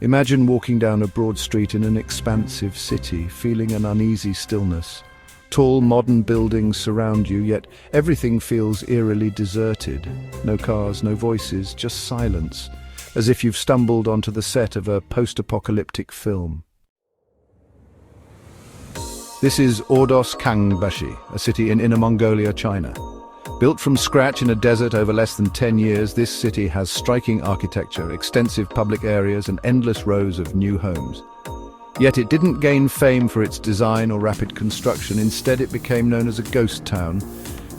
Imagine walking down a broad street in an expansive city, feeling an uneasy stillness. Tall, modern buildings surround you, yet everything feels eerily deserted. No cars, no voices, just silence, as if you've stumbled onto the set of a post-apocalyptic film. This is Ordos Kangbashi, a city in Inner Mongolia, China. Built from scratch in a desert over less than 10 years, this city has striking architecture, extensive public areas, and endless rows of new homes. Yet it didn't gain fame for its design or rapid construction. Instead, it became known as a ghost town.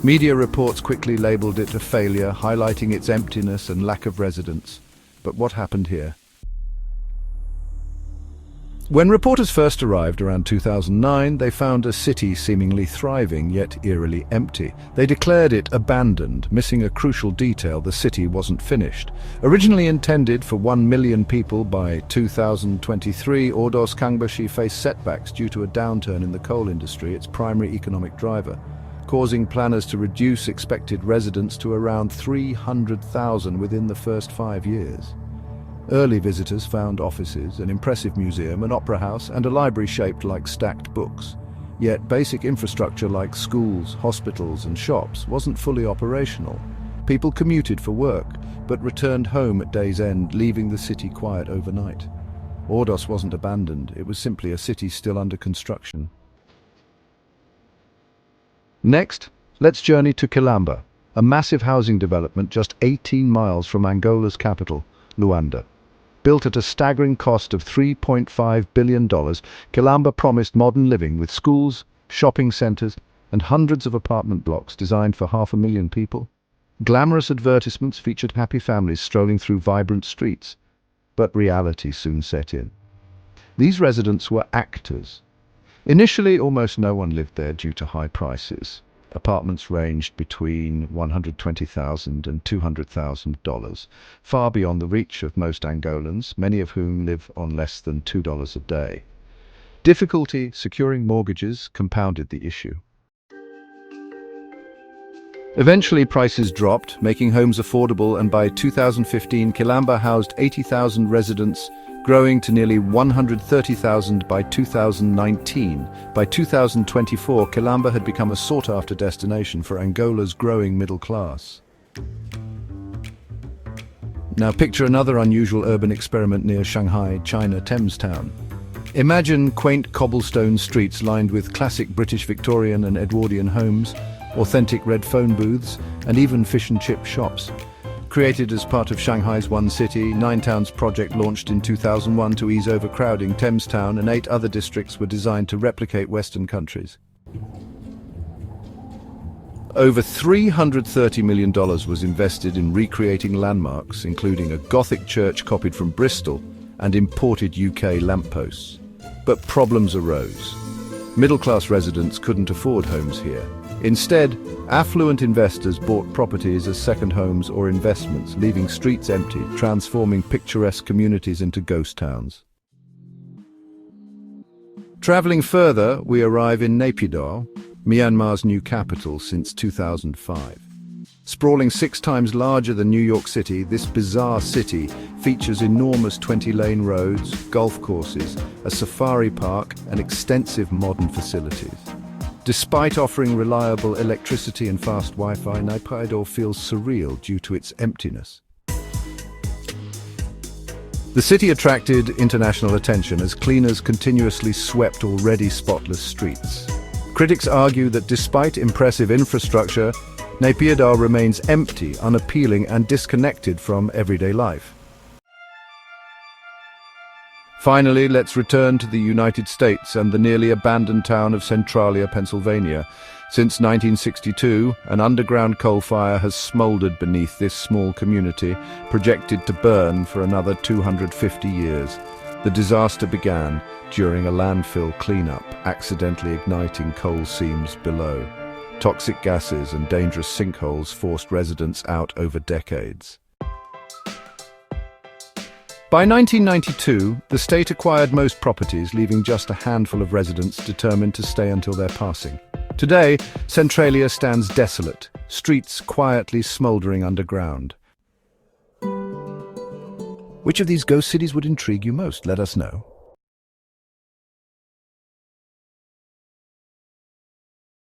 Media reports quickly labeled it a failure, highlighting its emptiness and lack of residents. But what happened here? When reporters first arrived around 2009, they found a city seemingly thriving, yet eerily empty. They declared it abandoned, missing a crucial detail: the city wasn't finished. Originally intended for 1 million people by 2023, Ordos Kangbashi faced setbacks due to a downturn in the coal industry, its primary economic driver, causing planners to reduce expected residents to around 300,000 within the first 5 years. Early visitors found offices, an impressive museum, an opera house, and a library shaped like stacked books. Yet basic infrastructure like schools, hospitals, and shops wasn't fully operational. People commuted for work, but returned home at day's end, leaving the city quiet overnight. Ordos wasn't abandoned, it was simply a city still under construction. Next, let's journey to Kilamba, a massive housing development just 18 miles from Angola's capital, Luanda. Built at a staggering cost of $3.5 billion, Kilamba promised modern living with schools, shopping centers, and hundreds of apartment blocks designed for 500,000 people. Glamorous advertisements featured happy families strolling through vibrant streets. But reality soon set in. These residents were actors. Initially, almost no one lived there due to high prices. Apartments ranged between $120,000 and $200,000, far beyond the reach of most Angolans, many of whom live on less than $2 a day. Difficulty securing mortgages compounded the issue. Eventually, prices dropped, making homes affordable, and by 2015, Kilamba housed 80,000 residents, growing to nearly 130,000 by 2019. By 2024, Kilamba had become a sought-after destination for Angola's growing middle class. Now picture another unusual urban experiment near Shanghai, China, Thames Town. Imagine quaint cobblestone streets lined with classic British Victorian and Edwardian homes, authentic red phone booths, and even fish and chip shops. Created as part of Shanghai's One City, 9 Towns project launched in 2001 to ease overcrowding. Thames Town and 8 other districts were designed to replicate Western countries. Over $330 million was invested in recreating landmarks, including a Gothic church copied from Bristol and imported UK lampposts. But problems arose. Middle-class residents couldn't afford homes here. Instead, affluent investors bought properties as second homes or investments, leaving streets empty, transforming picturesque communities into ghost towns. Traveling further, we arrive in Naypyidaw, Myanmar's new capital since 2005. Sprawling 6 times larger than New York City, this bizarre city features enormous 20-lane roads, golf courses, a safari park, and extensive modern facilities. Despite offering reliable electricity and fast Wi-Fi, Naypyidaw feels surreal due to its emptiness. The city attracted international attention as cleaners continuously swept already spotless streets. Critics argue that despite impressive infrastructure, Naypyidaw remains empty, unappealing, and disconnected from everyday life. Finally, let's return to the United States and the nearly abandoned town of Centralia, Pennsylvania. Since 1962, an underground coal fire has smoldered beneath this small community, projected to burn for another 250 years. The disaster began during a landfill cleanup, accidentally igniting coal seams below. Toxic gases and dangerous sinkholes forced residents out over decades. By 1992, the state acquired most properties, leaving just a handful of residents determined to stay until their passing. Today, Centralia stands desolate, streets quietly smoldering underground. Which of these ghost cities would intrigue you most? Let us know.